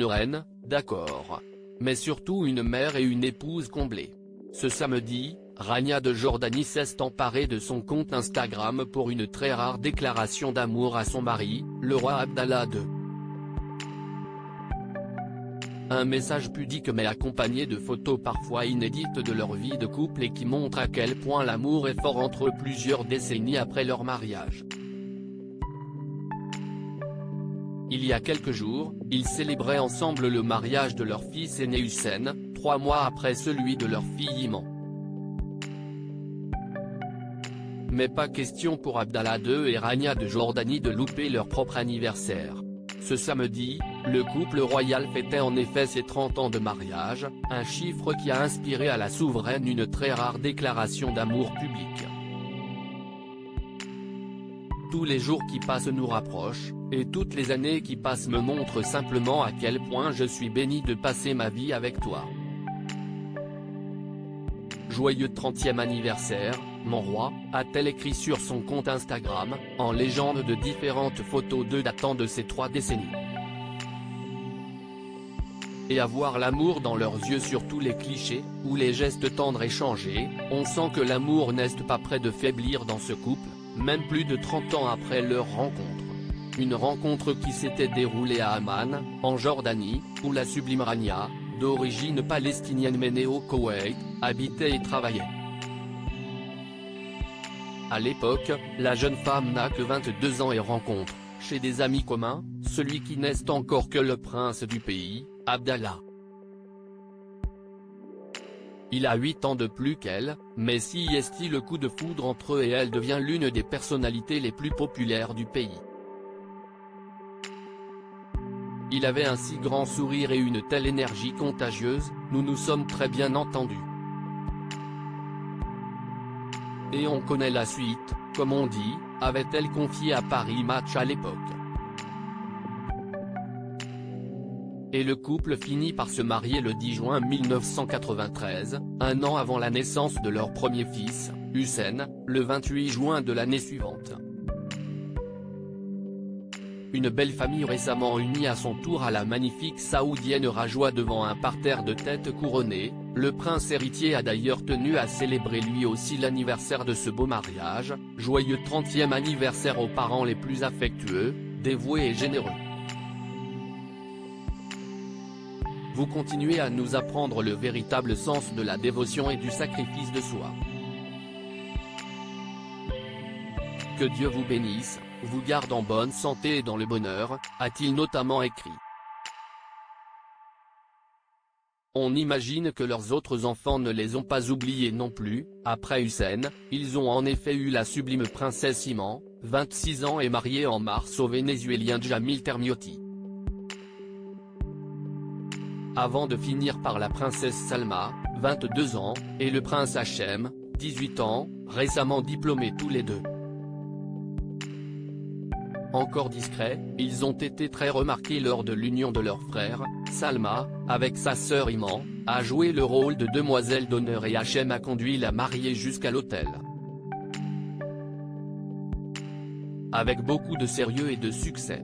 une reine, d'accord. Mais surtout une mère et une épouse comblée. Ce samedi, Rania de Jordanie s'est emparée de son compte Instagram pour une très rare déclaration d'amour à son mari, le roi Abdallah II. Un message pudique mais accompagné de photos parfois inédites de leur vie de couple et qui montre à quel point l'amour est fort entre eux plusieurs décennies après leur mariage. Il y a quelques jours, ils célébraient ensemble le mariage de leur fils aîné Hussein, 3 mois après celui de leur fille Iman. Mais pas question pour Abdallah II et Rania de Jordanie de louper leur propre anniversaire. Ce samedi, le couple royal fêtait en effet ses 30 ans de mariage, un chiffre qui a inspiré à la souveraine une très rare déclaration d'amour publique. Tous les jours qui passent nous rapprochent, et toutes les années qui passent me montrent simplement à quel point je suis béni de passer ma vie avec toi. Joyeux 30e anniversaire, mon roi, a-t-elle écrit sur son compte Instagram, en légende de différentes photos d'eux datant de ces 3 décennies. Et à voir l'amour dans leurs yeux sur tous les clichés, ou les gestes tendres échangés, on sent que l'amour n'est pas près de faiblir dans ce couple, même plus de 30 ans après leur rencontre. Une rencontre qui s'était déroulée à Amman, en Jordanie, où la sublime Rania, d'origine palestinienne mais née au Koweït, habitait et travaillait. À l'époque, la jeune femme n'a que 22 ans et rencontre, chez des amis communs, celui qui n'est encore que le prince du pays, Abdallah. Il a 8 ans de plus qu'elle, mais si est le coup de foudre entre eux et elle devient l'une des personnalités les plus populaires du pays. Il avait un si grand sourire et une telle énergie contagieuse, nous nous sommes très bien entendus. Et on connaît la suite, comme on dit, avait-elle confié à Paris Match à l'époque. Et le couple finit par se marier le 10 juin 1993, un an avant la naissance de leur premier fils, Hussein, le 28 juin de l'année suivante. Une belle famille récemment unie à son tour à la magnifique saoudienne Rajwa devant un parterre de têtes couronnées, le prince héritier a d'ailleurs tenu à célébrer lui aussi l'anniversaire de ce beau mariage, joyeux 30e anniversaire aux parents les plus affectueux, dévoués et généreux. Vous continuez à nous apprendre le véritable sens de la dévotion et du sacrifice de soi. Que Dieu vous bénisse, vous garde en bonne santé et dans le bonheur, a-t-il notamment écrit. On imagine que leurs autres enfants ne les ont pas oubliés non plus. Après Hussein, ils ont en effet eu la sublime princesse Iman, 26 ans et mariée en mars au Vénézuélien Jamil Termiotti. Avant de finir par la princesse Salma, 22 ans, et le prince Hachem, 18 ans, récemment diplômés tous les deux. Encore discrets, ils ont été très remarqués lors de l'union de leur frère. Salma, avec sa sœur Iman, a joué le rôle de demoiselle d'honneur et Hachem a conduit la mariée jusqu'à l'autel. Avec beaucoup de sérieux et de succès.